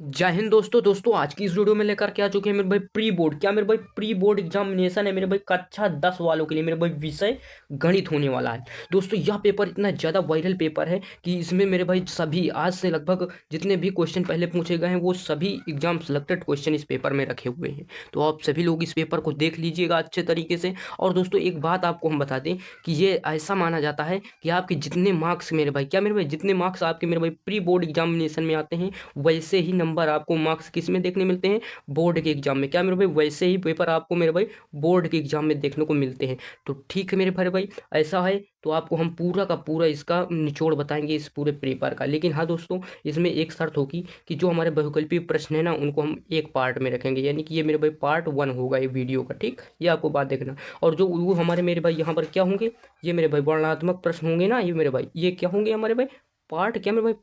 जय हिंद दोस्तों आज की इस वीडियो में लेकर के आ चुके हैं मेरे भाई प्री बोर्ड। क्या मेरे भाई प्री बोर्ड एग्जामिनेशन है मेरे भाई कक्षा 10 वालों के लिए। मेरे भाई विषय गणित होने वाला है। दोस्तों यह पेपर इतना ज़्यादा वायरल पेपर है कि इसमें मेरे भाई सभी आज से लगभग जितने भी क्वेश्चन पहले पूछे गए हैं वो सभी एग्जाम सेलेक्टेड क्वेश्चन इस पेपर में रखे हुए हैं। तो आप सभी लोग इस पेपर को देख लीजिएगा अच्छे तरीके से। और दोस्तों एक बात आपको हम बता दें कि ये ऐसा माना जाता है कि आपके जितने मार्क्स मेरे भाई जितने मार्क्स आपके मेरे भाई प्री बोर्ड एग्जामिनेशन में आते हैं वैसे ही नंबर आपको मार्क्स किस में देखने मिलते हैं, बोर्ड के एग्जाम में। क्या मेरे भाई वैसे ही पेपर आपको मेरे भाई बोर्ड के एग्जाम में देखने को मिलते हैं। तो ठीक है मेरे भाई ऐसा है तो आपको हम पूरा का पूरा इसका निचोड़ बताएंगे इस पूरे पेपर का। लेकिन हाँ दोस्तों इसमें एक शर्त होगी कि जो हमारे बहुकल्पीय प्रश्न है ना उनको हम एक पार्ट में रखेंगे, यानी कि ये मेरे भाई पार्ट 1 होगा ये वीडियो का। ठीक, ये आपको बात देखना। और जो वो हमारे मेरे भाई यहाँ पर क्या होंगे, ये मेरे भाई वर्णनात्मक प्रश्न होंगे ना, ये मेरे भाई ये क्या होंगे हमारे भाई पार्ट, क्या मेरे भाई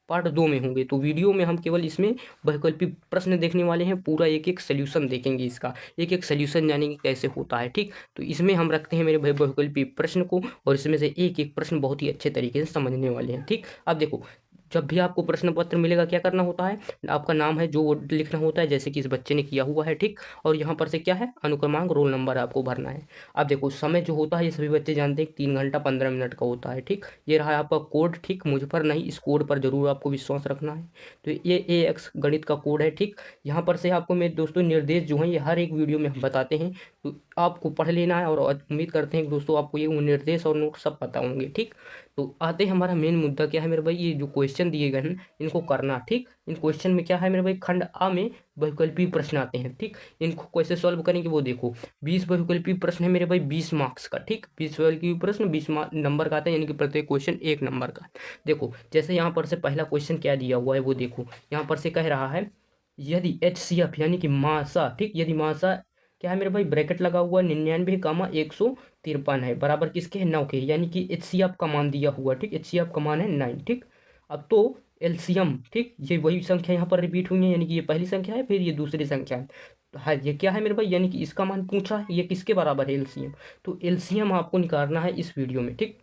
पार्ट 2 में होंगे। तो वीडियो में हम केवल इसमें वैकल्पिक प्रश्न देखने वाले हैं, पूरा एक एक सोल्यूशन देखेंगे इसका, एक एक सोल्यूशन जानेंगे कैसे होता है। ठीक, तो इसमें हम रखते हैं मेरे भाई वैकल्पिक प्रश्न को, और इसमें से एक एक प्रश्न बहुत ही अच्छे तरीके से समझने वाले हैं। ठीक, अब देखो जब भी आपको प्रश्न पत्र मिलेगा क्या करना होता है, आपका नाम है जो वो लिखना होता है जैसे कि इस बच्चे ने किया हुआ है। ठीक, और यहाँ पर से क्या है अनुक्रमांक रोल नंबर आपको भरना है। अब देखो समय जो होता है ये सभी बच्चे जानते हैं 3 घंटा 15 मिनट का होता है। ठीक, ये रहा आपका कोड। ठीक, मुझ पर नहीं, इस कोड पर जरूर आपको विश्वास रखना है। तो ये AX गणित का कोड है। ठीक, यहाँ पर से आपको मेरे दोस्तों निर्देश जो हैं ये हर एक वीडियो में हम बताते हैं, तो आपको पढ़ लेना है। और उम्मीद करते हैं कि दोस्तों आपको ये निर्देश और नोट सब पता होंगे। ठीक, तो आते हैं हमारा मेन मुद्दा क्या है मेरे भाई, ये जो क्वेश्चन दिए गए हैं इनको करना। ठीक, इन क्वेश्चन में क्या है मेरे भाई खंड आ में बहुकल्पीय प्रश्न आते हैं। ठीक, इनको कैसे सॉल्व करेंगे वो देखो। 20 बहुकल्पीय प्रश्न है मेरे भाई 20 मार्क्स का। ठीक, 20 बहुकल्पीय प्रश्न 20 नंबर का आता है, यानी कि प्रत्येक क्वेश्चन 1 नंबर का। देखो जैसे यहाँ पर से पहला क्वेश्चन क्या दिया हुआ है वो देखो। यहाँ पर से कह रहा है यदि HCF यानी कि मासा, ठीक, यदि मासा क्या है मेरे भाई ब्रैकेट लगा हुआ 99,153 है, बराबर किसके है 9 के, यानी कि HCF का मान दिया हुआ। ठीक, HCF का मान है 9। ठीक, अब तो LCM, ठीक, ये वही संख्या यहाँ पर रिपीट हुई है, यानी कि ये पहली संख्या है फिर ये दूसरी संख्या है। तो है ये क्या है मेरे भाई, यानी कि इसका मान पूछा है, ये किसके बराबर है LCM। तो LCM आपको निकालना है इस वीडियो में। ठीक,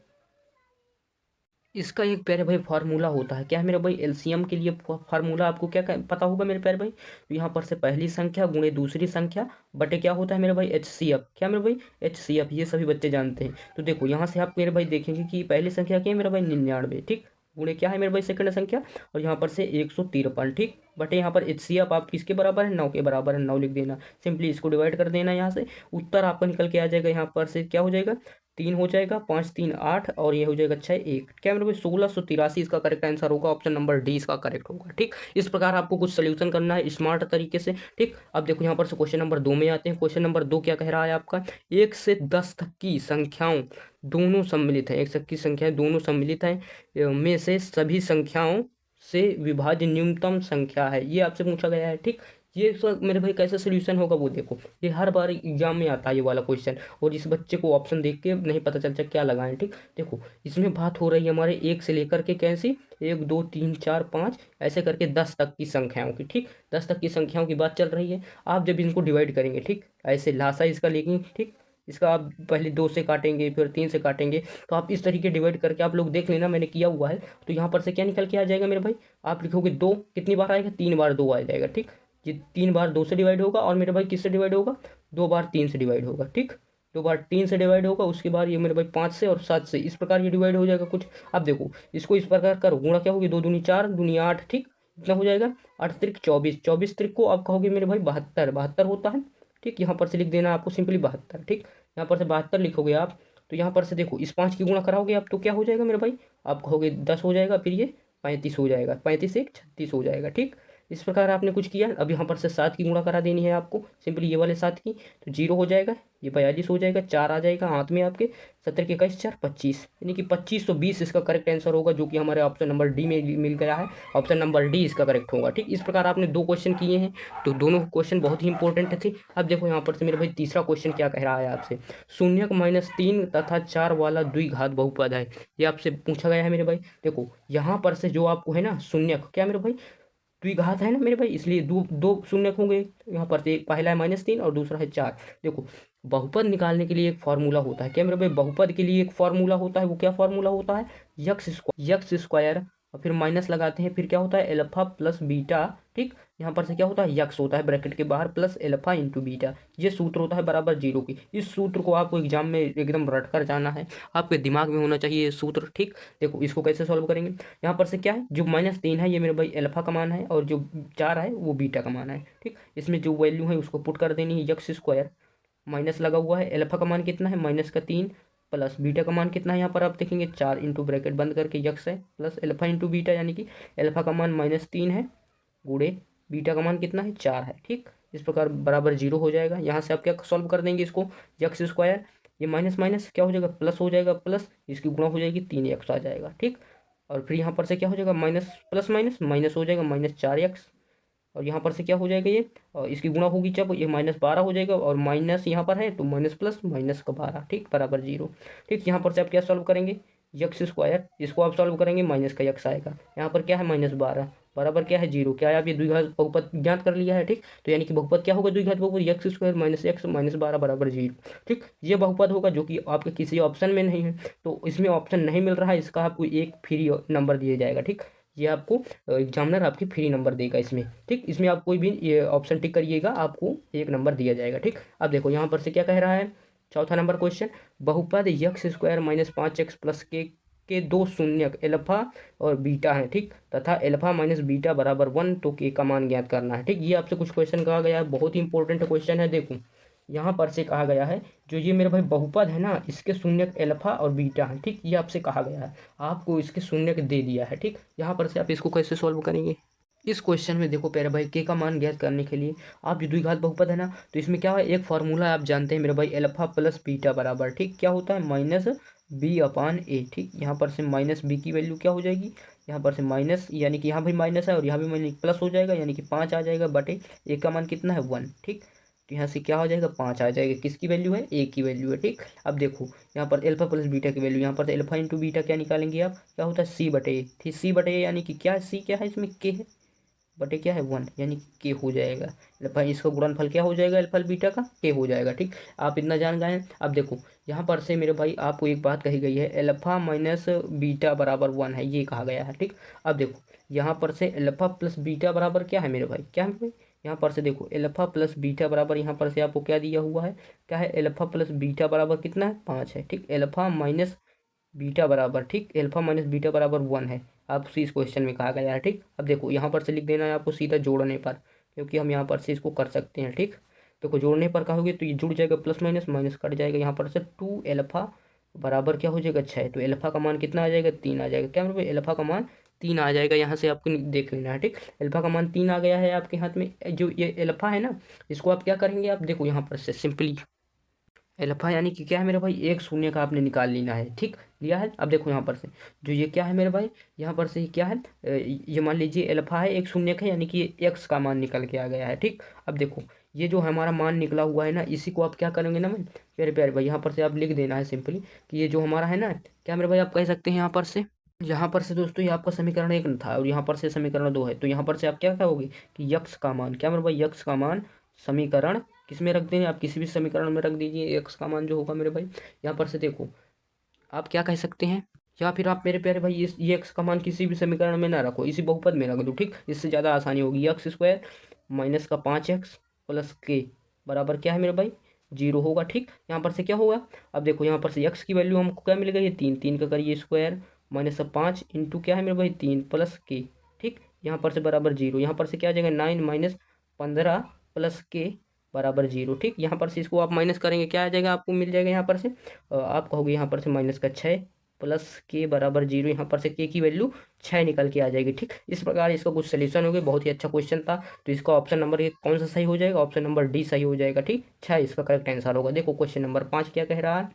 इसका एक प्यारे भाई फार्मूला होता है। क्या है मेरे भाई एलसीएम के लिए फार्मूला आपको पता होगा मेरे प्यारे भाई। तो यहाँ पर से पहली संख्या गुणे दूसरी संख्या बटे क्या होता है मेरे भाई HCF। क्या मेरे भाई HCF, ये सभी बच्चे जानते हैं। तो देखो यहाँ से आप मेरे भाई देखेंगे कि पहली संख्या क्या है मेरा भाई 99। ठीक, गुणे क्या है मेरे भाई सेकंड संख्या, और यहाँ पर से 153। ठीक, बटे यहाँ पर HCF आप किसके बराबर है 9 के बराबर है, 9 लिख देना। सिंपली इसको डिवाइड कर देना, यहाँ से उत्तर आपका निकल के आ जाएगा। यहाँ पर से क्या हो जाएगा 3 हो जाएगा, 5 3 8, और ये हो जाएगा 6 1। क्या मेरे भाई 1683 इसका करेक्ट आंसर होगा, ऑप्शन नंबर डी इसका करेक्ट होगा। ठीक, इस प्रकार आपको कुछ सोल्यूशन करना है स्मार्ट तरीके से। ठीक, अब देखो यहाँ पर से क्वेश्चन नंबर 2 में आते हैं। क्वेश्चन नंबर 2 क्या कह रहा है आपका, 1 से 10 तक की संख्याओं दोनों सम्मिलित है, 1 तक की संख्याएं दोनों सम्मिलित हैं में से सभी संख्याओं से विभाज्य न्यूनतम संख्या है, ये आपसे पूछा गया है। ठीक, ये सब मेरे भाई कैसे सोल्यूशन होगा वो देखो, ये हर बार एग्जाम में आता है ये वाला क्वेश्चन, और इस बच्चे को ऑप्शन देख के नहीं पता चलता क्या लगाएं। ठीक, देखो इसमें बात हो रही है हमारे 1 से लेकर के कैसी 1 2 3 4 5 ऐसे करके 10 तक की संख्याओं की। ठीक, 10 तक की संख्याओं की बात चल रही है। आप जब इनको डिवाइड करेंगे, ठीक, ऐसे लासा इसका लेंगे। ठीक, इसका आप पहले 2 से काटेंगे फिर 3 से काटेंगे, तो आप इस तरीके डिवाइड करके आप लोग देख लेना, मैंने किया हुआ है। तो यहाँ पर से क्या निकल के आ जाएगा मेरे भाई, आप लिखोगे 2 कितनी बार आएगा 3 बार 2 आ जाएगा। ठीक, ये 3 बार 2 से डिवाइड होगा, और मेरे भाई किससे डिवाइड होगा 2 बार 3 से डिवाइड होगा। ठीक, 2 बार 3 से डिवाइड होगा, उसके बाद ये मेरे भाई 5 से और 7 से, इस प्रकार ये डिवाइड हो जाएगा कुछ। अब देखो इसको इस प्रकार करो, गुणा क्या होगी 2 दूनी 4 दूनी 8। ठीक, इतना हो जाएगा 8 त्रिक 24, 24 त्रिक को आप कहोगे मेरे भाई 72, 72 होता है। ठीक, यहाँ पर से लिख देना आपको सिंपली 72। ठीक, यहाँ पर से 72 लिखोगे आप, तो यहाँ पर से देखो इस 5 की गुणा कराओगे आप तो क्या हो जाएगा मेरे भाई, आप कहोगे 10 हो जाएगा, फिर ये 35 हो जाएगा, 35 एक 36 हो जाएगा। ठीक, इस प्रकार आपने कुछ किया। अब यहाँ पर से 7 की गुणा करा देनी है आपको सिंपली ये वाले 7 की, तो 0 हो जाएगा, ये 42 हो जाएगा, 4 आ जाएगा हाथ में आपके, 17 के 21 4 25, यानी कि 2520 इसका करेक्ट आंसर होगा, जो कि हमारे ऑप्शन नंबर डी में मिल गया है। ऑप्शन नंबर डी इसका करेक्ट होगा। ठीक, इस प्रकार आपने 2 क्वेश्चन किए हैं, तो दोनों क्वेश्चन बहुत ही इंपॉर्टेंट थे। अब देखो यहाँ पर से मेरे भाई तीसरा क्वेश्चन क्या कह रहा है आपसे, शून्यक -3 तथा 4 वाला द्विघात बहुपद है, ये आपसे पूछा गया है मेरे भाई। देखो यहाँ पर से जो आपको है ना शून्यक, क्या मेरे भाई द्विघात है ना मेरे भाई, इसलिए दो दो शून्यक होंगे यहाँ पर से, एक पहला है -3 और दूसरा है 4। देखो बहुपद निकालने के लिए एक फॉर्मूला होता है। क्या मेरे भाई बहुपद के लिए एक फॉर्मूला होता है, वो क्या फॉर्मूला होता है, यक्स स्क्वायर और फिर माइनस लगाते हैं, फिर क्या होता है एल्फा प्लस बीटा, ठीक। यहाँ पर से क्या होता है यक्स होता है ब्रैकेट के बाहर प्लस एल्फा इंटू बीटा, ये सूत्र होता है बराबर जीरो की। इस सूत्र को आपको एग्जाम में एकदम रट कर जाना है, आपके दिमाग में होना चाहिए ये सूत्र, ठीक। देखो इसको कैसे सॉल्व करेंगे, यहाँ पर से क्या है जो -3 है ये मेरे भाई एल्फा का मान है, और जो 4 है वो बीटा का मान है, ठीक। इसमें जो वैल्यू है उसको पुट कर देनी है, यक्स स्क्वायर माइनस लगा हुआ है, एल्फा का मान कितना है -3 प्लस बीटा का मान कितना है, यहाँ पर आप देखेंगे 4 इंटू ब्रैकेट बंद करके यक्स है प्लस एल्फा इंटू बीटा, यानी कि एल्फा का मान -3 है गुणे बीटा का मान कितना है 4 है, ठीक। इस प्रकार बराबर जीरो हो जाएगा। यहाँ से आप क्या सॉल्व कर देंगे इसको, यक्स स्क्वायर ये माइनस माइनस क्या हो जाएगा प्लस हो जाएगा, प्लस इसकी गुणा हो जाएगी 3 एक्स आ जाएगा, ठीक। और फिर यहाँ पर से क्या हो जाएगा माइनस प्लस माइनस माइनस हो जाएगा -4 एक्स, और यहाँ पर से क्या हो जाएगा ये, और इसकी गुणा होगी जब ये -12 हो जाएगा, और माइनस यहाँ पर है तो माइनस प्लस माइनस का 12, ठीक बराबर जीरो, ठीक। यहाँ पर से आप क्या सॉल्व करेंगे यक्स स्क्वायर, इसको आप सॉल्व करेंगे माइनस का यक्स आएगा, यहाँ पर क्या है -12 बराबर क्या है जीरो, क्या है आप ये द्विघात बहुपद ज्ञात कर लिया है, ठीक। तो यानी कि बहुपद क्या होगा द्विघात बहुपद यक्स स्क्वायर माइनस एक्स -12 बराबर जीरो, ठीक। ये बहुपद होगा जो कि आपके किसी ऑप्शन में नहीं है, तो इसमें ऑप्शन नहीं मिल रहा है, इसका आपको एक फ्री नंबर दिया जाएगा, ठीक। ये आपको एग्जामिनर आपकी फ्री नंबर देगा इसमें, ठीक। इसमें आप कोई भी ये ऑप्शन टिक करिएगा आपको एक नंबर दिया जाएगा, ठीक। अब देखो यहाँ पर से क्या कह रहा है, चौथा नंबर क्वेश्चन, बहुपद यक्स स्क्वायर -5x प्लस के दो शून्यक एल्फा और बीटा है, ठीक, तथा एल्फा माइनस बीटा बराबर 1, तो के का मान ज्ञात करना है, ठीक। ये आपसे कुछ क्वेश्चन कहा गया है, बहुत ही इंपॉर्टेंट क्वेश्चन है। देखो यहाँ पर से कहा गया है जो ये मेरे भाई बहुपद है ना इसके शून्यक एल्फा और बीटा है, ठीक। ये आपसे कहा गया है, आपको इसके शून्यक दे दिया है, ठीक। यहाँ पर से आप इसको कैसे सॉल्व करेंगे, इस क्वेश्चन में देखो प्यारे भाई के का मान ज्ञात करने के लिए आप जो द्विघात बहुपद है ना तो इसमें क्या है एक फार्मूला आप जानते हैं मेरे भाई एल्फा प्लस बीटा बराबर, ठीक क्या होता है -b/a, ठीक। यहाँ पर से -b की वैल्यू क्या हो जाएगी, यहाँ पर से माइनस यानी कि यहाँ भी माइनस है और यहाँ भी माइनस प्लस हो जाएगा, यानी कि 5 आ जाएगा बटे ए का मान कितना है 1, ठीक। तो यहाँ से क्या हो जाएगा 5 आ जाएगा, किसकी वैल्यू है ए की वैल्यू है, ठीक। अब देखो यहाँ पर एल्फा प्लस बीटा की वैल्यू, यहाँ पर एल्फा इंटू बीटा क्या निकालेंगे आप, क्या होता है c/a, ठीक c/a यानी कि क्या है c क्या है इसमें के है बटे क्या है 1, यानी के हो जाएगा अल्फा, इसका गुणनफल क्या हो जाएगा अल्फा बीटा का के हो जाएगा, ठीक। आप इतना जान गए हैं। अब देखो यहाँ पर से मेरे भाई आपको एक बात कही गई है एल्फा माइनस बीटा बराबर 1 है, ये कहा गया है, ठीक। अब देखो यहाँ पर से एल्फा प्लस बीटा बराबर क्या है मेरे भाई, क्या है मेरे भाई, यहाँ पर से देखो एल्फा प्लस बीटा बराबर यहाँ पर से आपको क्या दिया हुआ है, क्या है एल्फा प्लस बीटा बराबर कितना है 5 है, ठीक। एल्फा माइनस बीटा बराबर, ठीक, एल्फा माइनस बीटा बराबर 1 है, आपसे इस क्वेश्चन में कहा गया है, ठीक। अब देखो यहाँ पर से लिख देना है आपको सीधा जोड़ने पर, क्योंकि हम यहाँ पर से इसको कर सकते हैं, ठीक। देखो जोड़ने पर कहोगे तो ये जुड़ जाएगा प्लस माइनस माइनस कट जाएगा, यहाँ पर से 2 एल्फा बराबर क्या हो जाएगा 6, तो एल्फा का मान कितना आ जाएगा 3 आ जाएगा, क्या मतलब एल्फा का मान 3 आ जाएगा, यहाँ से आपको देख लेना है, ठीक। एल्फा का मान 3 आ गया है आपके हाथ में, जो ये एल्फा है ना इसको आप क्या करेंगे, आप देखो यहाँ पर से सिंपली एल्फा यानी कि क्या है मेरे भाई एक शून्य का आपने निकाल लेना है, ठीक लिया है। अब देखो यहाँ पर से जो ये क्या है मेरे भाई, यहाँ पर से ये क्या है ये मान लीजिए एल्फा है एक शून्य का, यानी कि ये एक्स का मान निकल के आ गया है, ठीक। अब देखो ये जो हमारा मान निकला हुआ है ना इसी को आप क्या करेंगे ना प्यारे प्यारे भाई, यहाँ पर से आप लिख देना है सिंपली कि ये जो हमारा है ना क्या मेरे भाई आप कह सकते हैं यहाँ पर से दोस्तों ये आपका समीकरण 1 था और यहाँ पर से समीकरण 2 है, तो यहाँ पर से आप क्या कहोगे कि यक्स का मान, क्या मेरे भाई यक्स का मान समीकरण किस में रख देंगे आप, किसी भी समीकरण में रख दीजिए एक्स का मान जो होगा मेरे भाई। यहाँ पर से देखो आप क्या कह सकते हैं, या फिर आप मेरे प्यारे भाई ये एक्स का मान किसी भी समीकरण में ना रखो, इसी बहुपद में रख दो, ठीक। इससे ज़्यादा आसानी होगी, एक्स स्क्वायर माइनस का 5x प्लस के बराबर क्या है मेरे भाई जीरो होगा, ठीक। यहाँ पर से क्या होगा, अब देखो यहाँ पर से एक्स की वैल्यू हमको क्या मिलेगा ये 3, 3 का करिए स्क्वायर माइनस 5 इंटू क्या है मेरे भाई 3 प्लस के, ठीक। यहाँ पर से बराबर जीरो, यहाँ पर से क्या आ जाएगा 9 माइनस 15 प्लस के बराबर जीरो, ठीक। यहाँ पर से इसको आप माइनस करेंगे क्या आ जाएगा आपको मिल जाएगा यहाँ पर से आप कहोगे यहाँ पर से माइनस का 6 प्लस के बराबर जीरो, यहाँ पर से के की वैल्यू 6 निकल के आ जाएगी, ठीक। इस प्रकार इसका कुछ सोल्यूशन हो गया, बहुत ही अच्छा क्वेश्चन था। तो इसका ऑप्शन नंबर ये कौन सा सही हो जाएगा, ऑप्शन नंबर डी सही हो जाएगा, ठीक। 6 इसका करेक्ट आंसर होगा। देखो क्वेश्चन नंबर 5 क्या कह रहा है,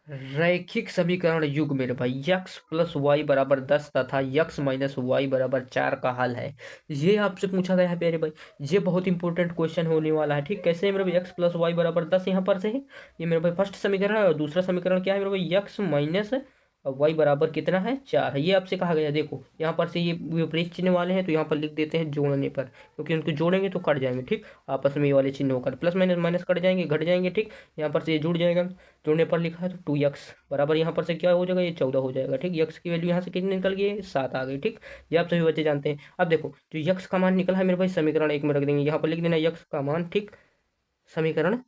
रैखिक समीकरण युग मेरे भाई यक्स प्लस वाई बराबर 10 तथा यक्स माइनस वाई बराबर 4 का हल है, ये आपसे पूछा गया है प्यारे भाई। ये बहुत इंपॉर्टेंट क्वेश्चन होने वाला है, ठीक। कैसे है मेरे भाई यक्स प्लस वाई बराबर 10 यहाँ पर से है, ये मेरे भाई फर्स्ट समीकरण है, और दूसरा समीकरण क्या है मेरे भाई यक्स माइनस और y बराबर कितना है 4 है, ये आपसे कहा गया। देखो यहाँ पर से ये विपरीत चिन्ह वाले हैं तो यहाँ पर लिख देते हैं जोड़ने पर, क्योंकि उनको जोड़ेंगे तो कट जाएंगे। ठीक, आपस में ये वाले चिन्ह होकर प्लस माइनस माइनस कट जाएंगे, घट जाएंगे। ठीक, यहाँ पर से ये जुड़ जाएगा, जोड़ने पर लिखा है तो 2x बराबर यहाँ पर से क्या हो जाएगा, ये 14 हो जाएगा। ठीक, यक्स की वैल्यू यहाँ से कितनी निकल गई है, 7 आ गई। ठीक, ये आप सभी बच्चे जानते हैं। अब देखो जो यक्स का मान निकला है मेरे भाई समीकरण 1 में रख देंगे, यहाँ पर लिख देना यक्स का मान। ठीक, समीकरण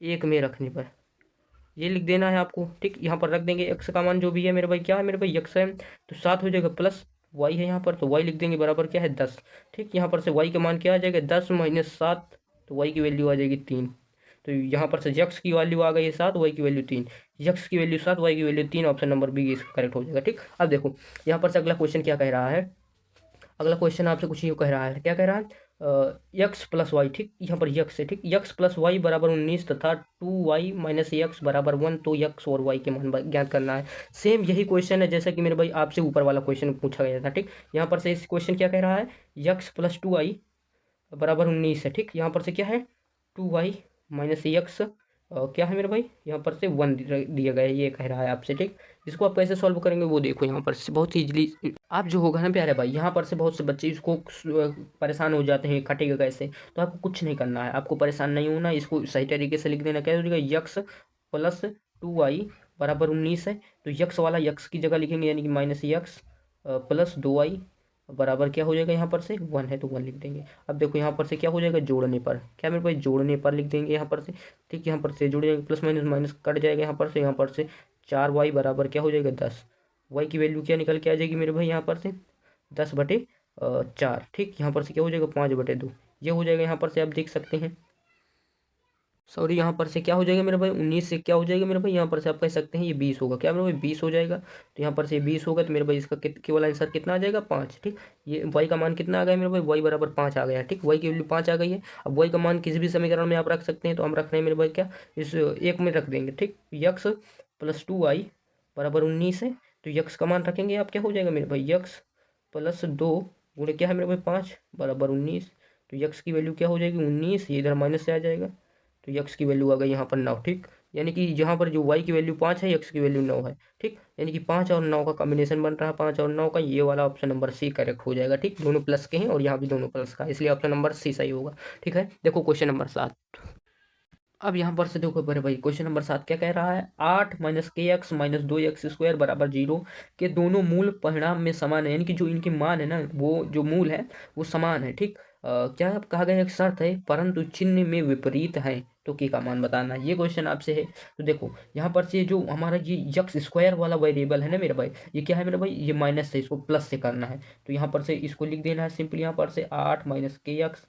1 में रखने पर ये लिख देना है आपको। ठीक, यहाँ पर रख देंगे एक्स का मान जो भी है मेरे भाई, क्या है मेरे भाई यक्स है तो 7 हो जाएगा, प्लस वाई है यहाँ पर तो वाई लिख देंगे बराबर क्या है 10। ठीक, यहाँ पर से वाई का मान क्या आ जाएगा 10 माइनस 7, तो वाई की वैल्यू आ जाएगी 3। तो यहाँ पर से यक्स की वैल्यू आ गई है 7, वाई की वैल्यू 3, यक्स की वैल्यू 7, वाई की वैल्यू 3, ऑप्शन नंबर बी इसका करेक्ट हो जाएगा। ठीक, अब देखो यहाँ पर से अगला क्वेश्चन क्या कह रहा है, अगला क्वेश्चन आपसे कुछ यूँ कह रहा है, क्या कह रहा है यक्स प्लस वाई। ठीक, यहाँ पर यक्स है। ठीक, यक्स प्लस वाई बराबर 19 तथा 2y माइनस यक्स बराबर 1, तो यक्स और वाई के मान ज्ञात करना है। सेम यही क्वेश्चन है जैसा कि मेरे भाई आपसे ऊपर वाला क्वेश्चन पूछा गया था। ठीक, यहाँ पर से इस क्वेश्चन क्या कह रहा है, यक्स प्लस 2y बराबर 19 है। ठीक, यहाँ पर से क्या है 2y माइनस यक्स क्या है मेरे भाई, यहाँ पर से 1 दिया गया है, ये कह रहा है आपसे। ठीक, इसको आप कैसे सॉल्व करेंगे वो देखो, यहाँ पर से बहुत ईजिली आप जो होगा ना प्यारे भाई, यहाँ पर से बहुत से बच्चे इसको परेशान हो जाते हैं कटेगा कैसे, तो आपको कुछ नहीं करना है, आपको परेशान नहीं होना, इसको सही तरीके से लिख देना। क्या हो जाएगा, यक्स प्लस 2y बराबर 19 है, तो यक्स वाला यक्स की जगह लिखेंगे, यानी कि माइनस यक्स प्लस 2y बराबर क्या हो जाएगा, यहाँ पर से 1 है तो 1 लिख देंगे। अब देखो यहाँ पर से क्या हो जाएगा, जोड़ने पर, क्या मेरे पास जोड़ने पर लिख देंगे यहाँ पर से। ठीक, यहाँ पर से जुड़ जाएगा, प्लस माइनस माइनस कट जाएगा, यहाँ पर से 4y बराबर क्या हो जाएगा 10, वाई की वैल्यू क्या निकल के आ जाएगी मेरे भाई, यहाँ पर से 10/4। ठीक, यहाँ पर से क्या हो जाएगा 5/2, ये हो जाएगा। यहाँ पर से आप देख सकते हैं, सॉरी यहाँ पर से क्या हो जाएगा मेरे भाई 19 से क्या हो जाएगा मेरे भाई, यहाँ पर से आप कह सकते हैं ये 20 होगा, क्या मेरे भाई 20 हो जाएगा। तो यहाँ पर से 20 होगा तो मेरे भाई इसका केवल आंसर कितना आ जाएगा 5। ठीक, ये वाई का मान कितना आ गया मेरे भाई, वाई बराबर 5 आ गया। ठीक, वाई की वैल्यू 5 आ गई है। अब वाई का मान किसी भी समीकरण में आप रख सकते हैं, तो हम रख रहे हैं मेरे भाई क्या, इस एक में रख देंगे। ठीक, यक्स प्लस 2y बराबर 19 है, तो यक्स का मान रखेंगे आप, क्या हो जाएगा मेरे भाई यक्स प्लस 2 गुणे क्या है मेरे भाई 5 बराबर 19, तो यक्स की वैल्यू क्या हो जाएगी 19, ये इधर माइनस से आ जाएगा, तो यक्स की वैल्यू आ गई यहाँ पर 9। ठीक, यानी कि यहाँ पर जो वाई की वैल्यू 5 है, यक्स की वैल्यू 9 है। ठीक, यानी कि 5 और 9 का कॉम्बिनेशन बन रहा है, 5 और 9 का, ये वाला ऑप्शन नंबर सी करेक्ट हो जाएगा। ठीक, दोनों प्लस के हैं और यहाँ भी दोनों प्लस का है, इसलिए ऑप्शन नंबर सी सही होगा। ठीक है, देखो क्वेश्चन नंबर 7। अब यहाँ पर से देखो बड़े भाई क्वेश्चन नंबर 7 क्या कह रहा है, 8 माइनस के एक्स माइनस 2x² बराबर 0 के दोनों मूल परिणाम में समान है, यानी कि जो इनके मान है ना, वो जो मूल है वो समान है। ठीक, क्या कहा गया, एक शर्त है परंतु चिन्ह में विपरीत है, तो के का मान बताना, ये क्वेश्चन आपसे है। तो देखो यहाँ पर से जो हमारा ये यक्स स्क्वायर वाला वेरिएबल है ना मेरे भाई, ये क्या है मेरे भाई, ये माइनस से इसको प्लस से करना है, तो यहाँ पर से इसको लिख देना है सिंपली, यहाँ पर से 8 माइनस के एक्स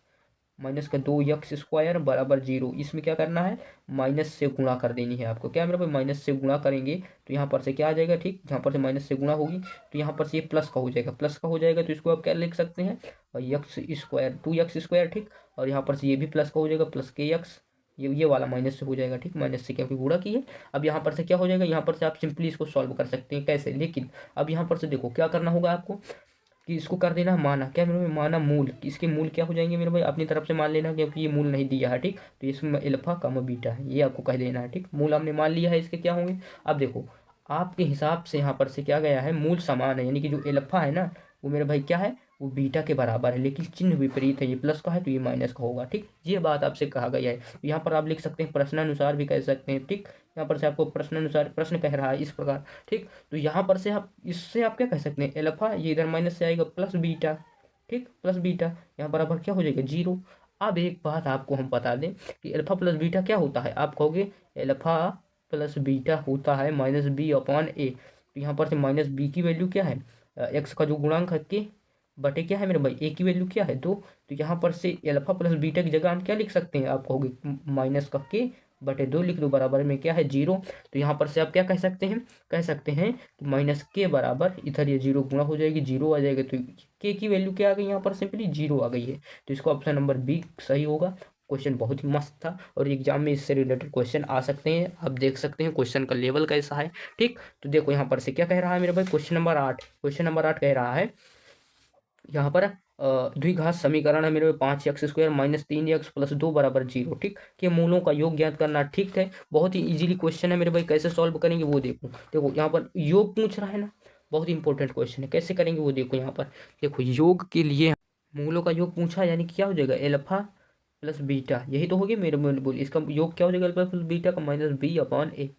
माइनस का 2x² बराबर 0, इसमें क्या करना है, माइनस से गुणा कर देनी है आपको। क्या मेरे भाई, माइनस से गुणा करेंगे तो यहाँ पर से क्या आ जाएगा, ठीक, जहाँ पर से माइनस से गुणा होगी तो यहाँ पर से ये प्लस का हो जाएगा, प्लस का हो जाएगा तो इसको आप क्या लिख सकते हैं, x², 2x²। ठीक, और यहाँ पर से ये भी प्लस का हो जाएगा, प्लस के एक्स, ये वाला माइनस से हो जाएगा। ठीक, माइनस से क्योंकि गुणा की है। अब यहाँ पर से क्या हो जाएगा, यहाँ पर से आप सिंपली इसको सॉल्व कर सकते हैं कैसे, लेकिन अब यहाँ पर से देखो क्या करना होगा आपको, कि इसको कर देना माना, क्या मेरे भाई माना मूल, कि इसके मूल क्या हो जाएंगे मेरे भाई, अपनी तरफ से मान लेना, क्योंकि ये मूल नहीं दिया है। ठीक, तो इसमें अल्फा कम बीटा है, ये आपको कह देना है। ठीक, मूल हमने मान लिया है, इसके क्या होंगे। अब देखो आपके हिसाब से यहाँ पर से क्या गया है, मूल समान है, यानी कि जो अल्फा है ना वो मेरे भाई क्या है, वो बीटा के बराबर है, लेकिन चिन्ह विपरीत है, ये प्लस का है तो ये माइनस का होगा। ठीक, ये बात आपसे कहा गया है। तो यहाँ पर आप लिख सकते हैं प्रश्नानुसार भी कह सकते हैं। ठीक, यहाँ पर से आपको प्रश्नानुसार प्रश्न कह रहा है इस प्रकार। ठीक, तो यहाँ पर से आप इससे आप क्या कह सकते हैं, अल्फा, ये इधर माइनस से आएगा प्लस बीटा। ठीक, प्लस बीटा यहाँ बराबर क्या हो जाएगा 0। अब एक बात आपको हम बता दें कि अल्फा प्लस बीटा क्या होता है, आप कहोगे अल्फा प्लस बीटा होता है -b/a। तो यहाँ पर से -b की वैल्यू क्या है, एक्स का जो गुणांक है के बटे क्या है मेरे भाई, ए की वैल्यू क्या है 2। तो यहाँ पर से अल्फा प्लस बीटा की जगह हम क्या लिख सकते हैं, आप कहोगे माइनस का के बटे 2 लिख दो, बराबर में क्या है 0। तो यहाँ पर से आप क्या कह सकते हैं, कह सकते हैं कि माइनस के बराबर इधर ये 0 गुणा हो जाएगी, 0 आ जाएगा, तो के की वैल्यू क्या आ गई, यहाँ पर सिंपली 0 आ गई है। तो इसको ऑप्शन नंबर बी सही होगा। क्वेश्चन बहुत ही मस्त था और एग्जाम में इससे रिलेटेड क्वेश्चन आ सकते हैं, आप देख सकते हैं क्वेश्चन का लेवल कैसा है। ठीक, तो देखो यहाँ पर से क्या कह रहा है मेरे भाई, क्वेश्चन नंबर 8 कह रहा है यहाँ पर द्विघात समीकरण है मेरे 5x² माइनस 3x प्लस 2 बराबर 0। ठीक, कि मूलों का योग ज्ञात करना। ठीक है, बहुत ही इजीली क्वेश्चन है मेरे भाई, कैसे सॉल्व करेंगे वो देखो। देखो यहाँ पर योग पूछ रहा है ना, बहुत इंपॉर्टेंट क्वेश्चन है, कैसे करेंगे वो देखो। यहाँ पर देखो, योग के लिए मूलों का योग पूछा, यानी कि क्या हो जाएगा, एल्फा प्लस बीटा, यही तो हो गया मेरे बोल। इसका योग क्या हो जाएगा, अल्फा प्लस बीटा का माइनस बी अपॉन ए,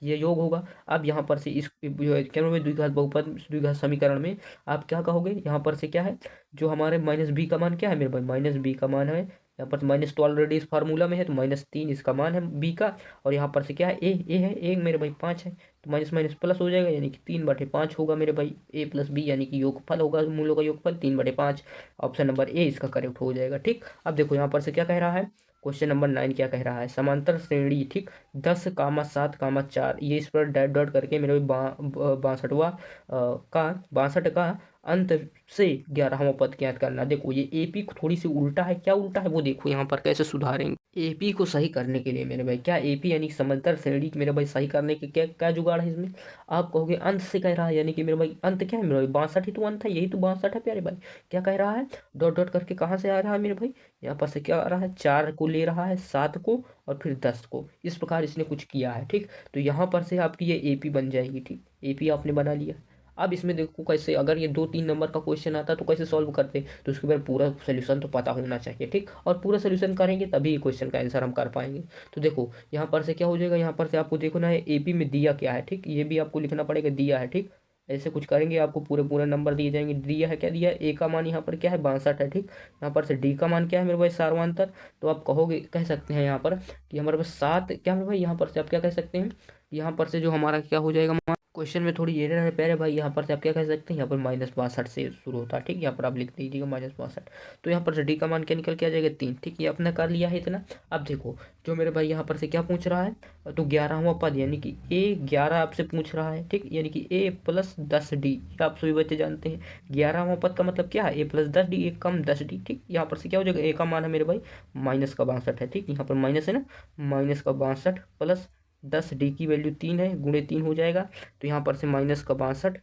ये योग होगा। अब यहाँ पर से इस क्या में द्विघात बहुपद द्विघात समीकरण में आप क्या कहोगे, यहाँ पर से क्या है, जो हमारे माइनस बी का मान क्या है मेरे भाई, माइनस बी का मान है यहाँ पर माइनस, तो ऑलरेडी इस फार्मूला में है, तो -3 इसका मान है बी का। और यहाँ पर से क्या है, ए है, ए मेरे भाई 5 है, तो माइनस माइनस प्लस हो जाएगा, यानी कि 3/5 होगा मेरे भाई, ए प्लस बी, यानी कि योगफल होगा, मूलों का योगफल 3/5। ऑप्शन नंबर ए इसका करेक्ट हो जाएगा। ठीक, अब देखो यहाँ पर से क्या कह रहा है, क्वेश्चन नंबर 9 क्या कह रहा है, समांतर श्रेणी। ठीक, 10, 7, 4, ये इस पर डॉट डॉट करके मेरे 62 का अंत से 11वां पद ज्ञात करना। देखो ये एपी थोड़ी सी उल्टा है, क्या उल्टा है वो देखो यहाँ पर कैसे सुधारेंगे। एपी को सही करने के लिए मेरे भाई, क्या एपी यानी समांतर श्रेणी मेरे भाई सही करने के क्या क्या जुगाड़ है इसमें। आप कहोगे अंत से कह रहा है, यानी कि मेरे भाई अंत क्या है मेरे भाई, 62 ही तो अंत है, यही तो 62 है प्यारे भाई। क्या कह रहा है, डॉट डॉट करके कहाँ से आ रहा है मेरे भाई, यहाँ पर से क्या आ रहा है, 4 को ले रहा है, 7 को और फिर 10 को, इस प्रकार इसने कुछ किया है। ठीक, तो यहाँ पर से आपकी ये एपी बन जाएगी। ठीक, एपी आपने बना लिया। अब इसमें देखो कैसे, अगर ये 2-3 नंबर का क्वेश्चन आता तो कैसे सॉल्व करते, तो उसके बाद पूरा सोल्यूशन तो पता होना चाहिए। ठीक, और पूरा सोल्यूशन करेंगे तभी क्वेश्चन का आंसर हम कर पाएंगे। तो देखो यहाँ पर से क्या हो जाएगा, यहाँ पर से आपको देखो ना है एपी में दिया क्या है। ठीक, ये भी आपको लिखना पड़ेगा, दिया है। ठीक, ऐसे कुछ करेंगे आपको पूरे पूरे नंबर दिए जाएंगे। दिया है, क्या दिया है, ए का मान यहाँ पर क्या है, 62 है। ठीक, यहाँ पर से डी का मान क्या है मेरे भाई, सार्वंतर। तो आप कहोगे, कह सकते हैं यहाँ पर कि हमारे पास 7 क्या मेरे भाई, यहाँ पर से आप क्या कह सकते हैं, यहाँ पर से जो हमारा क्या हो जाएगा, क्वेश्चन में थोड़ी एरर है प्यारे भाई, यहाँ पर से आप क्या कह सकते हैं, यहाँ पर -62 से शुरू होता है। ठीक, यहाँ पर आप लिख दीजिएगा -62। तो यहाँ पर से डी का मान क्या निकल के आ जाएगा, 3। ठीक, ये अपने कर लिया है इतना। अब देखो जो मेरे भाई यहाँ पर से क्या पूछ रहा है, तो 11वां पद, यानी कि A11 आपसे पूछ रहा है। ठीक, यानी कि A+10D, आप सभी बच्चे जानते हैं 11वां पद का मतलब क्या है, A+10D, 1 कम 10D। ठीक, यहाँ पर से क्या हो जाएगा, ए का मान है मेरे भाई -62 है। ठीक, यहाँ पर माइनस है ना, -62 प्लस 10D की वैल्यू 3 है, गुणे 3 हो जाएगा। तो यहाँ पर से -62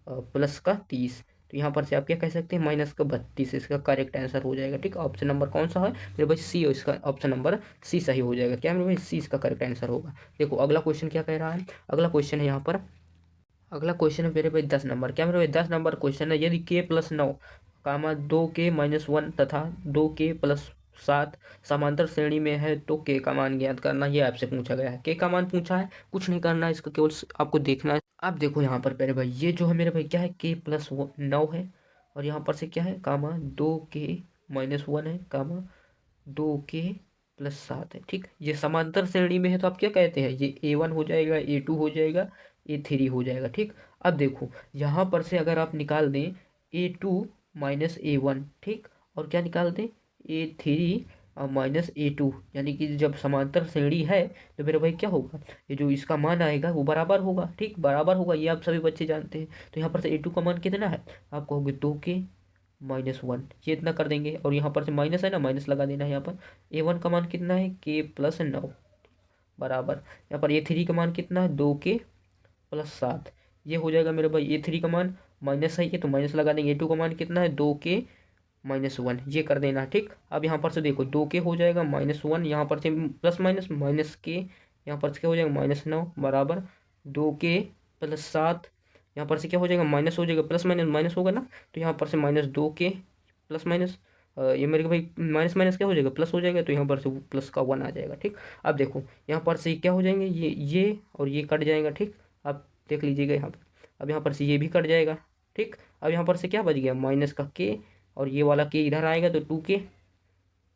प्लस का 30, तो यहाँ पर से आप क्या कह सकते हैं, -32, इसका करेक्ट आंसर हो जाएगा। ठीक, ऑप्शन नंबर कौन सा है मेरे भाई, सी, और इसका ऑप्शन नंबर सी सही हो जाएगा। क्या मेरे भाई, सी इसका करेक्ट आंसर होगा। देखो अगला क्वेश्चन क्या कह रहा है, अगला क्वेश्चन है यहाँ पर, अगला क्वेश्चन है मेरे भाई 10 नंबर। क्या मेरे भाई 10 नंबर क्वेश्चन है, यदि k+9 2k-1 तथा 2k+7 समांतर श्रेणी में है तो k का मान ज्ञात करना, ये आपसे पूछा गया है। k का मान पूछा है, कुछ नहीं करना है इसका, केवल आपको देखना है। आप देखो यहाँ पर मेरे भाई, ये जो है मेरे भाई क्या है, k+9 है, और यहाँ पर से क्या है, 2k-1 है, 2k+7 है। ठीक, ये समांतर श्रेणी में है, तो आप क्या कहते हैं, ये A1 हो जाएगा, A2 हो जाएगा, A3 हो जाएगा। ठीक, अब देखो यहाँ पर से अगर आप निकाल दें A2 माइनस A1, ठीक, और क्या निकाल दें, A3 माइनस A2, यानी कि जब समांतर श्रेणी है तो मेरे भाई क्या होगा, ये जो इसका मान आएगा वो बराबर होगा। ठीक, बराबर होगा, ये आप सभी बच्चे जानते हैं। तो यहाँ पर से A2 का मान कितना है, आप कहोगे 2k-1, ये इतना कर देंगे, और यहाँ पर से माइनस है ना, माइनस लगा देना है। यहाँ पर A1 का मान कितना है, k+9 बराबर, यहाँ पर A3 का मान कितना है, 2k+7, ये हो जाएगा मेरे भाई। A3 का मान माइनस है, ये तो माइनस लगा देंगे। A2 का मान कितना है, 2k-1, ये कर देना। ठीक, अब यहाँ पर से देखो 2k हो जाएगा -1, यहाँ पर से प्लस माइनस माइनस के, यहाँ पर से क्या हो जाएगा, -9 बराबर 2k+7, यहाँ पर से क्या हो जाएगा, माइनस हो जाएगा, प्लस माइनस माइनस होगा ना, तो यहाँ पर से -2k प्लस माइनस, ये मेरे को भाई माइनस माइनस क्या हो जाएगा, प्लस हो जाएगा, तो यहाँ पर से प्लस का 1 आ जाएगा। ठीक, अब देखो यहाँ पर से क्या हो जाएंगे, ये और ये कट जाएगा। ठीक, आप देख लीजिएगा यहाँ पर, अब यहाँ पर से ये भी कट जाएगा। ठीक, अब यहाँ पर से क्या बच गया, माइनस का k, और ये वाला k इधर आएगा, तो 2k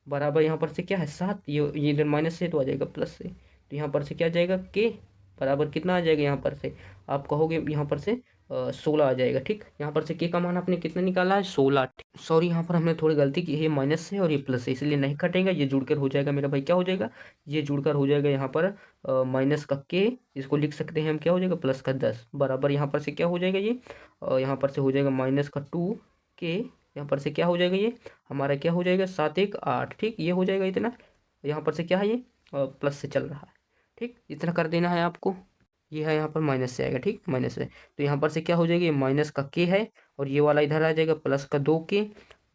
बराबर यहाँ पर से क्या है, 7, ये इधर माइनस से तो आ जाएगा प्लस से, तो यहाँ पर से क्या आ जाएगा, k बराबर कितना आ जाएगा, यहाँ पर से आप कहोगे यहाँ पर से 16 आ जाएगा। ठीक, यहाँ पर से k का मान आपने कितना निकाला है, 16। सॉरी, यहाँ पर हमने थोड़ी गलती की है, ये माइनस से और ये प्लस से, इसलिए नहीं कटेगा, ये जुड़कर हो जाएगा मेरा भाई, क्या हो जाएगा, ये जुड़कर हो जाएगा यहाँ पर माइनस का k, इसको लिख सकते हैं हम, क्या हो जाएगा, प्लस का 10 बराबर, यहाँ पर से क्या हो जाएगा, ये यहाँ पर से हो जाएगा माइनस का 2k, यहाँ पर से क्या हो जाएगा, ये हमारा क्या हो जाएगा, 7×1=8। ठीक, ये हो जाएगा इतना, यहाँ पर से क्या है, ये प्लस से चल रहा है। ठीक, इतना कर देना है आपको, ये है यहाँ पर माइनस से आएगा। ठीक, माइनस से, तो यहाँ पर से क्या हो जाएगी, माइनस का k है, और ये वाला इधर आ जाएगा, प्लस का 2k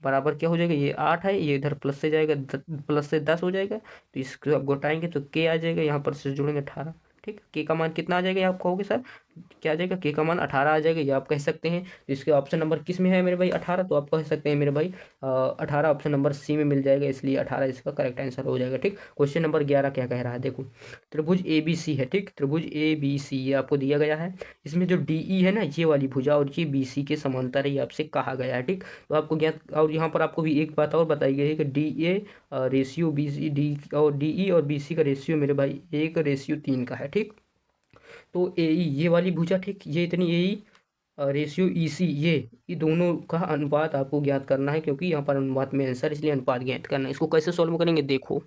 बराबर क्या हो जाएगा, ये 8 है, ये इधर प्लस से जाएगा, प्लस से 10 हो जाएगा, तो इसको आप घटाएंगे तो के आ जाएगा, यहाँ पर से जोड़ेंगे 18। ठीक, के का मान कितना आ जाएगा, आप कहोगे सर क्या आ जाएगा, के का मान 18 आ जाएगा, ये आप कह सकते हैं। तो इसके ऑप्शन नंबर किस में है मेरे भाई, 18, तो आप कह सकते हैं मेरे भाई 18 ऑप्शन नंबर सी में मिल जाएगा, इसलिए 18 इसका करेक्ट आंसर हो जाएगा। ठीक, क्वेश्चन नंबर 11 क्या कह रहा है, देखो त्रिभुज ए बी सी है। ठीक, त्रिभुज ए बी सी ये आपको दिया गया है, इसमें जो डी ई है ना, ये वाली भुजा और ये बी सी के समांतर है, ये आपसे कहा गया है। ठीक, तो आपको ज्ञात, और यहाँ पर आपको भी एक बात और बताई गई है कि D A ratio B C D और डी ई और बी सी का रेशियो मेरे भाई 1:3 का है। ठीक, तो ए ई ये वाली भुजा, ठीक, ये इतनी ए ई रेशियो ई सी ये दोनों का अनुपात आपको ज्ञात करना है, क्योंकि यहाँ पर अनुपात में आंसर, इसलिए अनुपात ज्ञात करना है। इसको कैसे सॉल्व करेंगे, देखो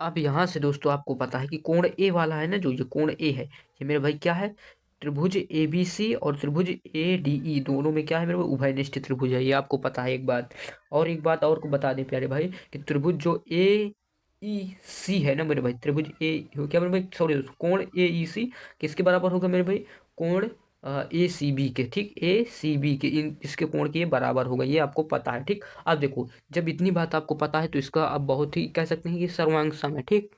अब यहाँ से दोस्तों आपको पता है कि कोण ए वाला है ना, जो ये कोण ए है, ये मेरे भाई क्या है, त्रिभुज ए बी सी और त्रिभुज ए डी ई दोनों में क्या है मेरे भाई, उभयनिष्ठ त्रिभुज है, ये आपको पता है। एक बात और, एक बात और को बता दें प्यारे भाई कि त्रिभुज जो ए ई सी है ना मेरे भाई, त्रिभुज ए क्या मेरे भाई, सॉरी दोस्तों, कोण ए ई सी किसके बराबर होगा मेरे भाई, कोण ए सी बी के। ठीक, ए सी बी के, इन इसके कोण के ये बराबर होगा, ये आपको पता है। ठीक, अब देखो जब इतनी बात आपको पता है तो इसका अब बहुत ही कह सकते हैं कि सर्वांग सम है। ठीक,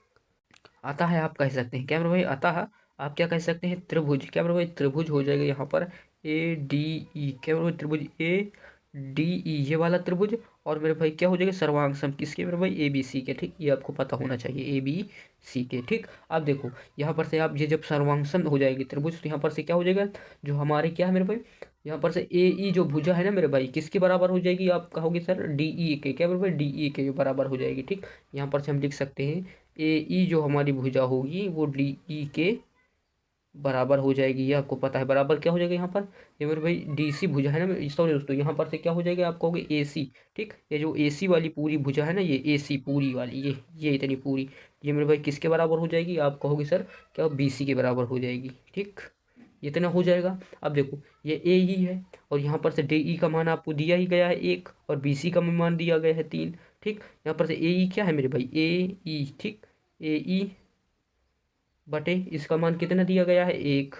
आता है, आप कह सकते हैं क्या मेरे भाई, आता है, आप क्या कह सकते हैं, त्रिभुज, क्या मेरे भाई त्रिभुज हो जाएगा यहाँ पर ए डी ई, क्या मेरे भाई त्रिभुज ए डी ई ये वाला त्रिभुज, और मेरे भाई क्या हो जाएगा, सर्वांग सम किसके मेरे भाई, ए बी सी के। ठीक, ये आपको पता होना चाहिए, ए बी सी के। ठीक, अब देखो यहाँ पर से आप ये जब सर्वांग सम हो जाएगी त्रिभुज, तो यहाँ पर से क्या हो जाएगा, जो हमारे क्या है मेरे भाई, यहाँ पर से ए ई जो भुजा है ना मेरे भाई, किसके बराबर हो जाएगी, आप कहोगे सर डी ई के, क्या मेरे भाई डी ई के बराबर हो जाएगी। ठीक, यहाँ पर से हम लिख सकते हैं ए ई जो हमारी भुजा होगी वो डी ई के बराबर हो जाएगी, ये आपको पता है। बराबर क्या हो जाएगा यहाँ पर, ये मेरे भाई डी सी भुजा है ना, सॉरी दोस्तों, यहाँ पर से क्या हो जाएगा, आप कहोगे ए सी। ठीक, ये जो ए सी वाली पूरी भुजा है ना, ये ए सी पूरी वाली, ये इतनी पूरी, ये मेरे भाई किसके बराबर हो जाएगी, आप कहोगे सर क्या बी सी के बराबर हो जाएगी। ठीक, इतना हो जाएगा। अब देखो ये ए ही है, और यहाँ पर से डी ई का मान आपको दिया ही गया है 1, और बी सी का मान दिया गया है 3। ठीक, यहाँ पर से ए ई क्या है मेरे भाई, ए ई। ठीक, ए ई बटे इसका मान कितना दिया गया है 1,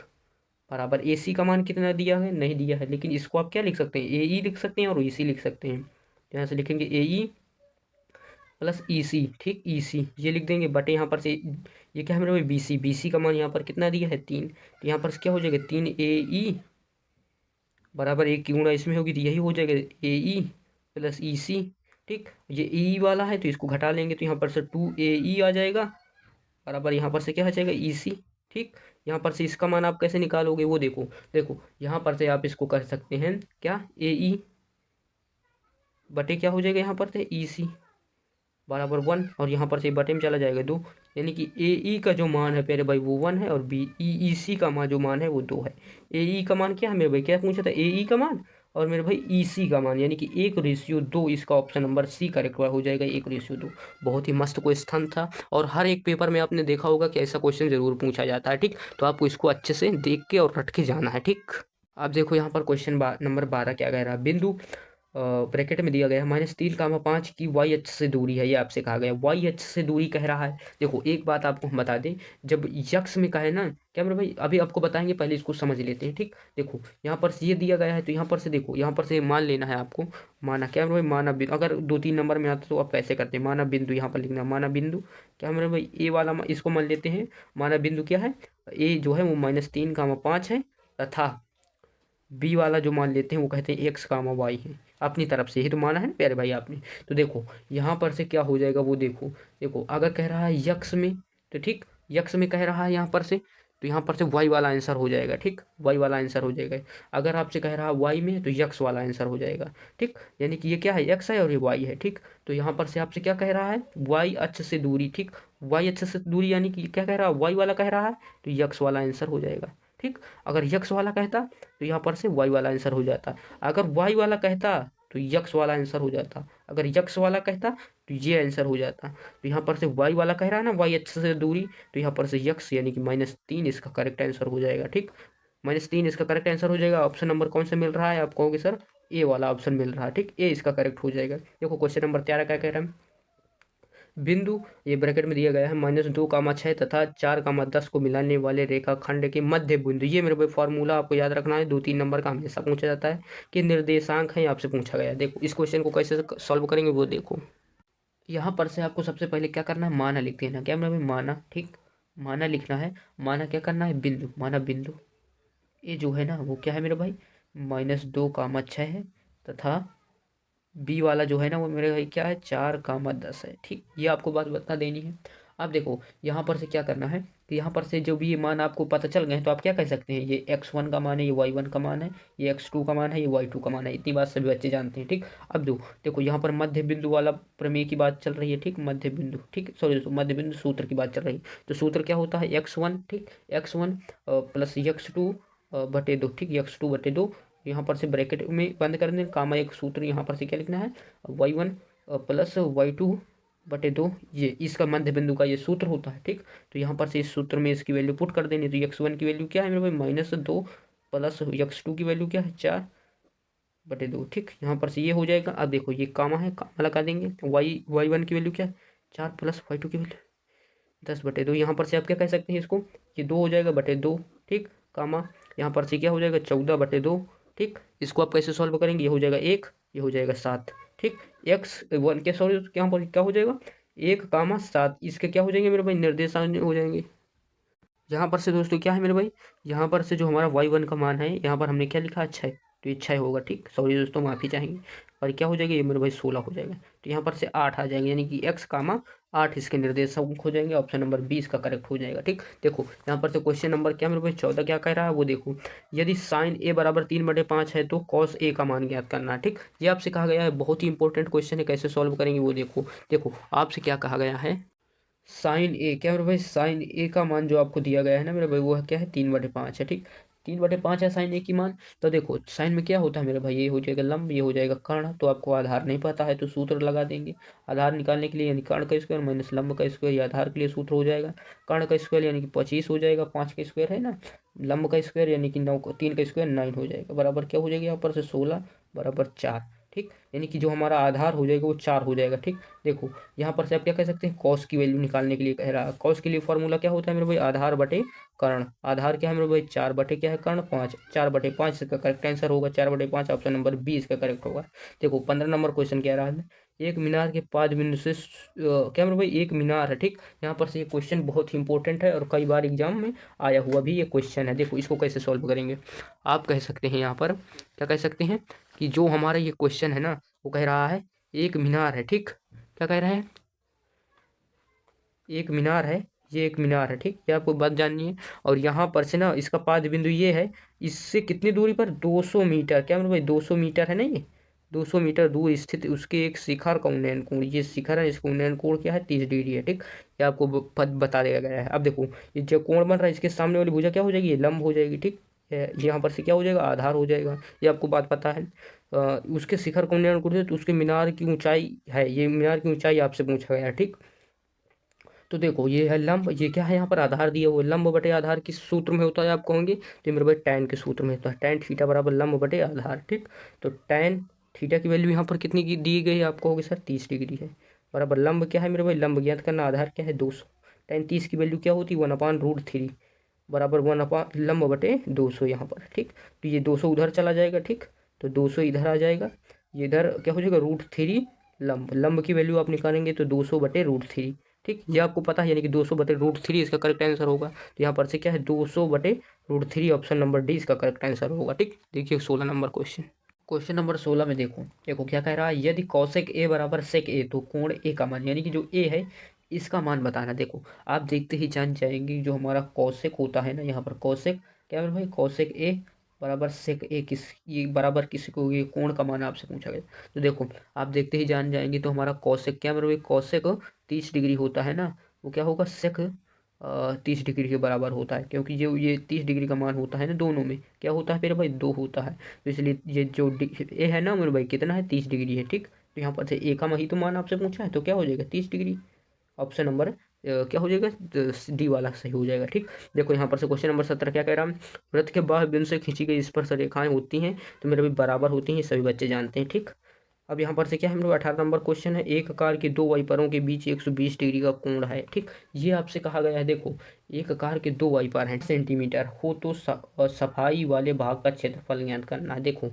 बराबर ए सी का मान कितना दिया है, नहीं दिया है, लेकिन इसको आप क्या लिख सकते हैं, ए ई लिख सकते हैं और ई सी लिख सकते हैं। तो यहाँ से लिखेंगे ए ई प्लस ई सी। ठीक, ई सी ये लिख देंगे, बटे यहाँ पर से ये क्या है मेरे भाई बी सी, बी सी का मान यहाँ पर कितना दिया है 3, तो यहाँ पर से क्या हो जाएगा 3 ए ई बराबर 1 की गुणा इसमें होगी, तो यही हो जाएगा ए ई प्लस ई सी। ठीक, ये ई वाला है तो इसको घटा लेंगे, तो यहाँ पर से 2 ए ई आ जाएगा, बराबर यहाँ पर से क्या हो जाएगा ई सी। ठीक, यहाँ पर से इसका मान आप कैसे निकालोगे, वो देखो, देखो यहाँ पर से आप इसको कर सकते हैं क्या, ए ई बटे क्या हो जाएगा यहाँ पर से ई सी बराबर 1, और यहाँ पर से बटे में चला जाएगा 2, यानी कि ए ई का जो मान है मेरे भाई वो 1 है, और बी ई ई सी का मान जो मान है वो 2 है। ए ई का मान क्या है मेरे भाई, क्या पूछा था, ए ई का मान, और मेरे भाई ई सी का मान, यानी कि 1:2, इसका ऑप्शन नंबर सी करेक्ट हो जाएगा, 1:2। बहुत ही मस्त क्वेश्चन था, और हर एक पेपर में आपने देखा होगा कि ऐसा क्वेश्चन जरूर पूछा जाता है। ठीक, तो आपको इसको अच्छे से देख के और रट के जाना है। ठीक, अब देखो यहाँ पर क्वेश्चन नंबर 12 क्या कह रहा है, बिंदु ब्रैकेट में दिया गया है -3, 5 की वाई अक्ष से दूरी है, ये आपसे कहा गया वाई अक्ष से दूरी कह रहा है। देखो एक बात आपको हम बता दें, जब यक्ष में कहे ना, क्या मेरे भाई अभी आपको बताएंगे, पहले इसको समझ लेते हैं। ठीक, देखो यहाँ पर से ये दिया गया है, तो यहाँ पर से देखो, यहाँ पर से मान लेना है आपको, माना क्या मेरे भाई, माना बिंदु, अगर 2-3 नंबर में आता तो आप कैसे करते हैं, माना बिंदु, यहाँ पर लिखना माना बिंदु, क्या मेरे भाई ए वाला इसको मान लेते हैं, माना बिंदु क्या है, ए जो है वो -3, 5 है, तथा बी वाला जो मान लेते हैं वो कहते हैं एक्स कामा वाई है, अपनी तरफ से ही तो माना है ना प्यारे भाई आपने। तो देखो यहाँ पर से क्या हो जाएगा, वो देखो, देखो अगर कह रहा है यक्स में, तो ठीक, यक्स में कह रहा है यहाँ पर से, तो यहाँ पर से वाई वाला आंसर हो जाएगा। ठीक, वाई वाला आंसर हो जाएगा। अगर आपसे कह रहा है वाई में, तो यक्स वाला आंसर हो जाएगा। ठीक, यानी कि ये क्या है, यक्स है और ये वाई है। ठीक, तो यहाँ पर से आपसे क्या कह रहा है, वाई अक्ष से दूरी। ठीक, वाई अक्ष से दूरी यानी कि क्या कह रहा है, वाई वाला कह रहा है, तो यक्स वाला आंसर हो जाएगा। ठीक, अगर यक्स वाला कहता तो यहाँ पर से वाई वाला आंसर हो जाता, अगर वाई वाला कहता तो यक्स वाला आंसर हो जाता, अगर यक्स वाला कहता तो ये आंसर हो जाता। तो यहाँ पर से वाई वाला कह रहा है ना, वाई एक्स से दूरी, तो यहाँ पर से यक्स यानी कि -3 इसका करेक्ट आंसर हो जाएगा। ठीक, -3 इसका करेक्ट आंसर हो जाएगा। ऑप्शन नंबर कौन सा मिल रहा है, आप कहोगे सर ए वाला ऑप्शन मिल रहा है। ठीक, ए इसका करेक्ट हो जाएगा। देखो क्वेश्चन नंबर 13 क्या कह रहा है, बिंदु, ये ब्रैकेट में दिया गया है, -2, 6 तथा 4, 10 को मिलाने वाले रेखाखंड के मध्य बिंदु। ये मेरे भाई फॉर्मूला आपको याद रखना है, 2-3 नंबर का हमेशा पूछा जाता है कि निर्देशांक है, आपसे पूछा गया है। देखो इस क्वेश्चन को कैसे सॉल्व करेंगे वो देखो। यहाँ पर से आपको सबसे पहले क्या करना है, माना लिख देना। क्या मेरा भाई, माना, ठीक, माना लिखना है। माना क्या करना है, बिंदु, माना बिंदु ये जो है ना वो क्या है मेरे भाई, -2, 6 है तथा बी वाला जो है ना वो मेरे भाई क्या है, 4, 10 है। ठीक, ये आपको बात बता देनी है। अब देखो यहाँ पर से क्या करना है कि यहाँ पर से जो भी ये मान आपको पता चल गए हैं तो आप क्या कह सकते हैं, ये x1 का मान है, ये y1 का मान है, ये x2 का मान है, ये y2 का मान है। इतनी बात सभी बच्चे जानते हैं। ठीक, अब देखो यहाँ पर मध्य बिंदु वाला प्रमेय की बात चल रही है। ठीक, मध्य बिंदु, ठीक, सॉरी दोस्तों, मध्य बिंदु सूत्र की बात चल रही है। तो सूत्र क्या होता है, x1, ठीक, x1 प्लस x2 बटे 2, ठीक, x2/2। यहाँ पर से ब्रैकेट में बंद कर दें, कामा एक सूत्र यहाँ पर से क्या लिखना है, y1 प्लस y2/2, ये इसका मध्य बिंदु का ये सूत्र होता है। ठीक, तो यहाँ पर से इस सूत्र में इसकी वैल्यू पुट कर देनी। तो x1 की वैल्यू क्या है मेरे भाई, -2 प्लस x2 की वैल्यू क्या है, 4/2। ठीक, यहाँ पर से ये हो जाएगा। अब देखो ये कामा है, कामा लगा देंगे। y1 की वैल्यू क्या है, 4 प्लस y2 की वैल्यू 10/2। यहाँ पर से आप क्या कह सकते हैं इसको, ये 2 हो जाएगा बटे 2। ठीक, कामा यहाँ पर से क्या हो जाएगा, 14/2। ठीक, इसको आप कैसे सॉल्व करेंगे, ये हो जाएगा 1, ये हो जाएगा 7। ठीक, x1 के सॉरी यहाँ पर क्या हो जाएगा, 1, 7, इसके क्या हो जाएंगे मेरे भाई, निर्देशांक हो जाएंगे। यहाँ पर से दोस्तों क्या है मेरे भाई, यहाँ पर से जो हमारा y1 का मान है यहाँ पर हमने क्या लिखा, अच्छा है, तो ये 6 होगा। ठीक, सॉरी दोस्तों, माफ़ी चाहेंगे। और क्या हो जाएगा, ये मेरे भाई 16 हो जाएगा। तो यहाँ पर से 8 आ जाएंगे, यानी कि x, 8 इसके निर्देशांक हो जाएंगे। ऑप्शन नंबर 20 का करेक्ट हो जाएगा। ठीक, देखो यहाँ पर से क्वेश्चन नंबर क्या मेरे भाई 14 क्या कह रहा है वो देखो। यदि साइन a बराबर 3/5 है तो कॉस a का मान ज्ञात करना है। ठीक, ये आपसे कहा गया है, बहुत ही इंपॉर्टेंट क्वेश्चन है, कैसे सॉल्व करेंगे वो देखो। देखो आपसे क्या कहा गया है, साइन ए, क्या मेरे भाई, साइन ए का मान जो आपको दिया गया है ना मेरे भाई, वो है क्या है, 3/5 है। ठीक, 3/5 है साइन ए की मान। तो देखो साइन में क्या होता है मेरे भाई, ये हो जाएगा लंब, ये हो जाएगा कर्ण। तो आपको आधार नहीं पता है तो सूत्र लगा देंगे आधार निकालने के लिए, यानी कर्ण का स्क्वायर माइनस लंब का स्क्वायर, ये आधार के लिए सूत्र हो जाएगा। कर्ण का स्क्वायर यानी कि 25 हो जाएगा, 5 का स्क्वायर है ना, लंब का स्क्वायर यानी कि 9, 3 का स्क्वायर 9 हो जाएगा, बराबर क्या हो जाएगा यहाँ पर से 16 बराबर 4। ठीक, यानी कि जो हमारा आधार हो जाएगा वो 4 हो जाएगा। ठीक, देखो यहाँ पर से आप क्या कह सकते हैं, कॉस की वैल्यू निकालने के लिए कह रहा है। कॉस के लिए फॉर्मूला क्या होता है मेरे भाई, आधार बटे कर्ण। आधार क्या है मेरे भाई, 4 बटे क्या है, कर्ण 5, 4/5 इसका करेक्ट आंसर होगा, 4/5 ऑप्शन नंबर 20 का करेक्ट होगा। देखो 15 नंबर क्वेश्चन कह रहा है, एक मीनार के पाद बिंदु से क्या मेरे भाई, एक मीनार है। ठीक, यहाँ पर से ये क्वेश्चन बहुत ही इंपॉर्टेंट है और कई बार एग्जाम में आया हुआ भी ये क्वेश्चन है। देखो इसको कैसे सॉल्व करेंगे, आप कह सकते हैं यहाँ पर क्या कह सकते हैं कि जो हमारा ये क्वेश्चन है ना वो कह रहा है एक मीनार है। ठीक, क्या कह रहा है, एक मीनार है, ये एक मीनार है। ठीक, ये आपको बात जाननी है। और यहाँ पर से ना इसका पाद बिंदु ये है, इससे कितनी दूरी पर, 200 मीटर। क्या मतलब भाई 200 मीटर है ना, ये 200 मीटर दूर स्थित उसके एक शिखर का उन्नयन कोण, ये शिखर है, इसका उन्नयन कोण क्या है, 30 डिग्री है। ठीक, ये आपको पद बता दिया गया है। अब देखो ये जो कोण बन रहा है इसके सामने वाली भुजा क्या हो जाएगी, ये लंब हो जाएगी। ठीक, यहाँ पर से क्या हो जाएगा, आधार हो जाएगा, ये आपको बात पता है। उसके शिखर का उन्नयन कोण, तो उसके मीनार की ऊंचाई है, ये मीनार की ऊंचाई आपसे पूछा गया है। ठीक, तो देखो ये है लंब, ये क्या है यहाँ पर आधार दिया हुआ है, लंब बटे आधार किस सूत्र में होता है आप कहोगे, तो मेरे भाई टैन के सूत्र में होता है, टैन थीटा बराबर लंब बटे आधार। ठीक, तो टैन थीटा की वैल्यू यहाँ पर कितनी की दी गई है आप कहोगे सर, 30 डिग्री है, बराबर लंब क्या है मेरे भाई, लंब ज्ञात करना, आधार क्या है 200। टैन 30 की वैल्यू क्या होती है, 1/√3 बराबर 1 लंब बटे 200 यहाँ पर। ठीक, तो ये 200 उधर चला जाएगा। ठीक, तो 200 इधर आ जाएगा, ये इधर क्या हो जाएगा, √3 लंब, लंब की वैल्यू आप निकालेंगे तो 200/√3। ठीक, ये आपको पता है, यानी कि 200/√3 इसका करेक्ट आंसर होगा। तो यहाँ पर से क्या है, 200/√3 ऑप्शन नंबर डी इसका करेक्ट आंसर होगा। ठीक, देखिए 16 नंबर क्वेश्चन, क्वेश्चन नंबर 16 में देखो, देखो क्या कह रहा है, यदि कौशिक ए बराबर सेक ए तो कोण ए का मान, यानी कि जो ए है इसका मान बताना। देखो आप देखते ही जान जाएंगे, जो हमारा कौशिक होता है ना, यहाँ पर कौशिक क्या है भाई, कौशिक ए बराबर सेक ए किस, ये बराबर किसी को, ये कोण का मान आपसे पूछा गया। तो देखो आप देखते ही जान जाएंगे, तो हमारा कौशिक क्या मेरे भाई, कौशिक 30 डिग्री होता है ना, वो क्या होगा, सेक 30 डिग्री के बराबर होता है, क्योंकि जो ये 30 डिग्री का मान होता है ना, दोनों में क्या होता है मेरे भाई, 2 होता है। तो इसलिए ये जो ए है ना मेरे भाई कितना है, 30 डिग्री है। ठीक, तो यहाँ पर से ए का ही तो मान आपसे पूछा है, तो क्या हो जाएगा 30 डिग्री, ऑप्शन नंबर क्या हो जाएगा, डी वाला सही हो जाएगा। ठीक, देखो यहाँ पर से क्वेश्चन नंबर 17 क्या कह रहा है, वृत्त के बाह्य बिंदु से खींची गई स्पर्श रेखाएं होती हैं तो मेरे भी बराबर होती हैं, सभी बच्चे जानते हैं। ठीक, अब यहाँ पर से क्या है मेरे 18 नंबर क्वेश्चन है, एक कार के दो वाइपरों के बीच 120 डिग्री का कोण है। ठीक, ये आपसे कहा गया है। देखो, एक कार के दो वाइपर हैं सेंटीमीटर हो तो सफाई वाले भाग का क्षेत्रफल ज्ञात करना है। देखो,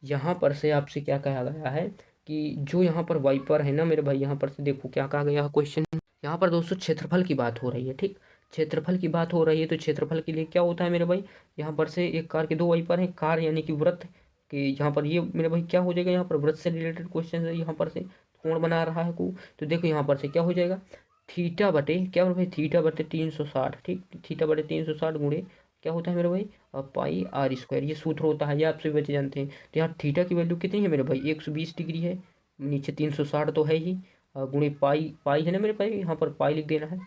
यहाँ पर से आपसे क्या कहा गया है कि जो यहाँ पर वाइपर है ना मेरे भाई, यहाँ पर से देखो क्या कहा गया है क्वेश्चन। यहाँ पर दोस्तों क्षेत्रफल की बात हो रही है। ठीक, क्षेत्रफल की बात हो रही है, तो क्षेत्रफल के लिए क्या होता है मेरे भाई, यहाँ पर से एक कार के दो वाइपर हैं, कार यानी कि वृत्त कि यहाँ पर ये मेरे भाई क्या हो जाएगा, यहाँ पर वृत्त से रिलेटेड क्वेश्चन है, यहाँ पर से कोण बना रहा है को, तो देखो यहाँ पर से क्या हो जाएगा, थीटा बटे क्या मेरे भाई, थीटा बटे 360। ठीक, थीटा बटे 360 गुणे क्या होता है मेरे भाई, पाई आर स्क्वायर, ये सूत्र होता है, ये आपसे बच्चे जानते हैं। तो यहाँ थीटा की वैल्यू कितनी है मेरे भाई, 120 डिग्री है, नीचे 360 तो है ही, गुणे पाई, पाई है ना मेरे भाई, यहाँ पर पाई लिख देना है,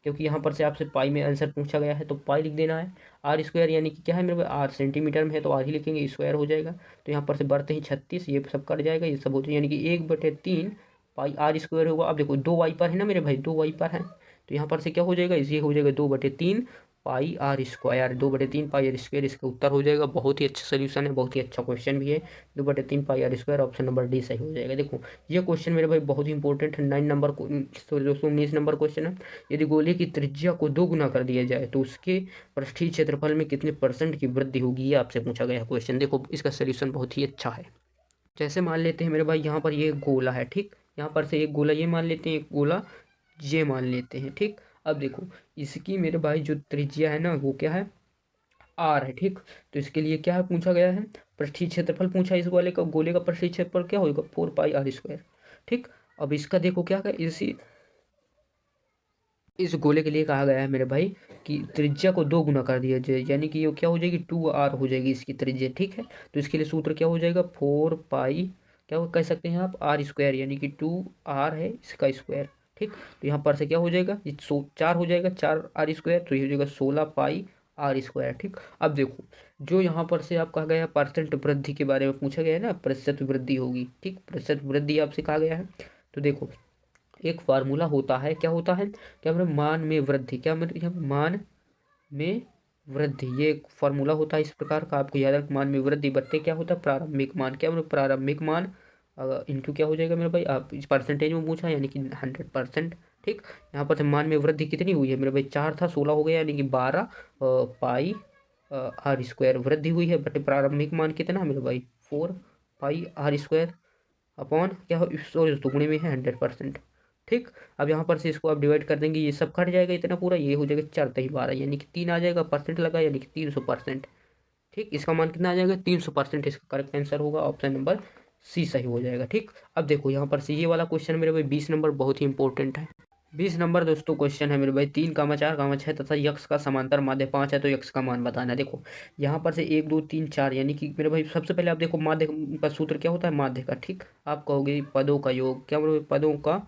क्योंकि यहाँ पर से आपसे पाई में आंसर पूछा गया है, तो पाई लिख देना है। आर स्क्वायर यानी कि क्या है मेरे भाई, आर सेंटीमीटर में है तो आर ही लिखेंगे, स्क्वायर हो जाएगा, तो यहाँ पर से बढ़ते ही 36, ये सब कट जाएगा, ये सब हो जाएगा, यानी कि 1/3 पाई आर स्क्वायर होगा। अब देखो दो वाइपर है ना मेरे भाई, दो वाइपर हैं, तो यहाँ पर से क्या हो जाएगा, ये हो जाएगा 2/3 pi R square, 2/3 pi R square इसका उत्तर हो जाएगा। बहुत ही अच्छा सोल्यूशन है, बहुत ही अच्छा क्वेश्चन भी है। 2/3 pi R square, option number D सही हो जाएगा। देखो, ये क्वेश्चन मेरे भाई बहुत ही इंपॉर्टेंट है, 9 नंबर को, सॉरी दोस्तों 19 नंबर क्वेश्चन है। यदि गोले की त्रिज्या को 2 गुना कर दिया जाए तो उसके पृष्ठीय क्षेत्रफल में कितने % की वृद्धि होगी, ये आपसे पूछा गया है क्वेश्चन। देखो, इसका सोल्यूशन बहुत ही अच्छा है। जैसे मान लेते हैं मेरे भाई, यहाँ पर ये गोला है। ठीक, यहाँ पर से एक गोला ये मान लेते हैं, एक गोला ये मान लेते हैं। ठीक, अब देखो, इसकी मेरे भाई जो त्रिज्या है ना वो क्या है, आर है। ठीक, तो इसके लिए क्या है पूछा गया है, पृष्ठीय क्षेत्रफल पूछा है, इस वाले का गोले का पृष्ठीय क्षेत्रफल क्या होगा, 4 पाई आर स्क्वायर। ठीक, अब इसका देखो क्या है, इस गोले के लिए कहा गया है मेरे भाई कि त्रिज्या को 2 गुना कर दिया जाए, यानी कि ये क्या हो जाएगी, 2r हो जाएगी इसकी त्रिज्या। ठीक है, तो इसके लिए सूत्र क्या हो जाएगा, 4 पाई क्या कह सकते हैं आप, आर स्क्वायर, यानी कि 2r है इसका स्क्वायर। ठीक, तो यहाँ पर से क्या हो जाएगा, ये 4 हो जाएगा, 4r स्क्वायर, तो ये हो जाएगा 16 पाई आर स्क्वायर। ठीक, अब देखो, जो यहाँ पर से आप कहा गया है परसेंट वृद्धि के बारे में पूछा गया है ना, प्रतिशत वृद्धि होगी। ठीक, प्रतिशत वृद्धि आपसे कहा गया है, तो देखो एक फार्मूला होता है, क्या होता है, क्या मेरे मान में वृद्धि, क्या मेरे यहाँ मान में वृद्धि, ये एक फार्मूला होता है इस प्रकार का, आपको याद रख, मान में वृद्धि बट्टे क्या होता है, प्रारंभिक मान, क्या मेरे प्रारंभिक मान इंटू क्या हो जाएगा मेरे भाई, आप इस परसेंटेज में पूछा यानी कि 100%। ठीक, यहाँ पर से मान में वृद्धि कितनी हुई है मेरे भाई, 4 था 16 हो गया, यानी कि 12 पाई आर स्क्वायर वृद्धि हुई है, बट प्रारंभिक मान कितना है मेरे भाई, 4 पाई आर स्क्वायर अपॉन क्या हो, सॉरी दुगुने में है 100%। ठीक, अब यहाँ पर से इसको आप डिवाइड कर देंगे, ये सब कट जाएगा इतना पूरा, ये हो जाएगा 4×12, यानी कि 3 आ जाएगा, परसेंट लगा यानी कि 300%। ठीक, इसका मान कितना आ जाएगा, 300%, इसका करेक्ट आंसर होगा ऑप्शन नंबर सी सही हो जाएगा। ठीक, अब देखो यहाँ पर से ये वाला क्वेश्चन मेरे भाई 20 नंबर बहुत ही इंपॉर्टेंट है। 20 नंबर दोस्तों क्वेश्चन है मेरे भाई, 3, 4, 6 तथा यक्स का समांतर माध्य 5 है, तो यक्स का मान बताना है। देखो, यहाँ पर से 1, 2, 3, 4, यानी कि मेरे भाई सबसे पहले आप देखो माध्य का सूत्र क्या होता है, माध्य का। ठीक, आप कहोगे पदों का योग, क्या बोलोगे, पदों का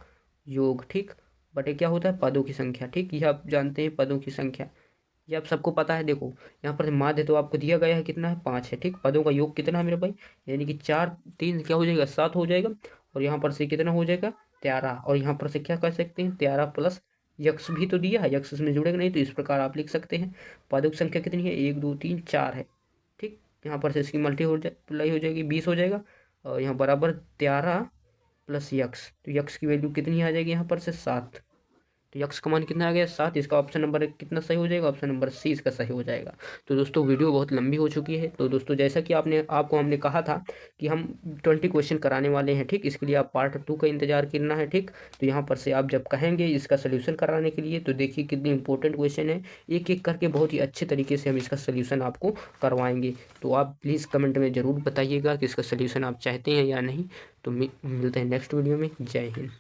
योग। ठीक, बटे क्या होता है, पदों की संख्या। ठीक, ये आप जानते हैं, पदों की संख्या, ये आप सबको पता है। देखो, यहाँ पर माध्य तो आपको दिया गया है कितना है, 5 है। ठीक, पदों का योग कितना है मेरे भाई, यानी कि 4, 3 क्या हो जाएगा, 7 हो जाएगा, और यहाँ पर से कितना हो जाएगा, 13, और यहाँ पर से क्या कर सकते हैं, 13 प्लस यक्स भी तो दिया है, यक्स इसमें जुड़ेगा नहीं, तो इस प्रकार आप लिख सकते हैं। पदों की संख्या कितनी है, 1, 2, 3, 4 है। ठीक, यहाँ पर से इसकी मल्टीप्लाई हो जाएगी, 20 हो जाएगा, और यहाँ बराबर 13 प्लस यक्स, तो यक्स की वैल्यू कितनी आ जाएगी यहाँ पर से, 7। तो यक्स का मान कितना आ गया, 7, इसका ऑप्शन नंबर कितना सही हो जाएगा, ऑप्शन नंबर सी इसका सही हो जाएगा। तो दोस्तों वीडियो बहुत लंबी हो चुकी है, तो दोस्तों जैसा कि आपको हमने कहा था कि हम 20 क्वेश्चन कराने वाले हैं। ठीक, इसके लिए आप पार्ट 2 का इंतजार करना है। ठीक, तो यहाँ पर से आप जब कहेंगे इसका सोल्यूशन कराने के लिए, तो देखिए कितनी इंपॉर्टेंट क्वेश्चन है, एक एक करके बहुत ही अच्छे तरीके से हम इसका सोल्यूशन आपको करवाएंगे। तो आप प्लीज़ कमेंट में ज़रूर बताइएगा कि इसका सोल्यूशन आप चाहते हैं या नहीं। तो मिलते हैं नेक्स्ट वीडियो में। जय हिंद।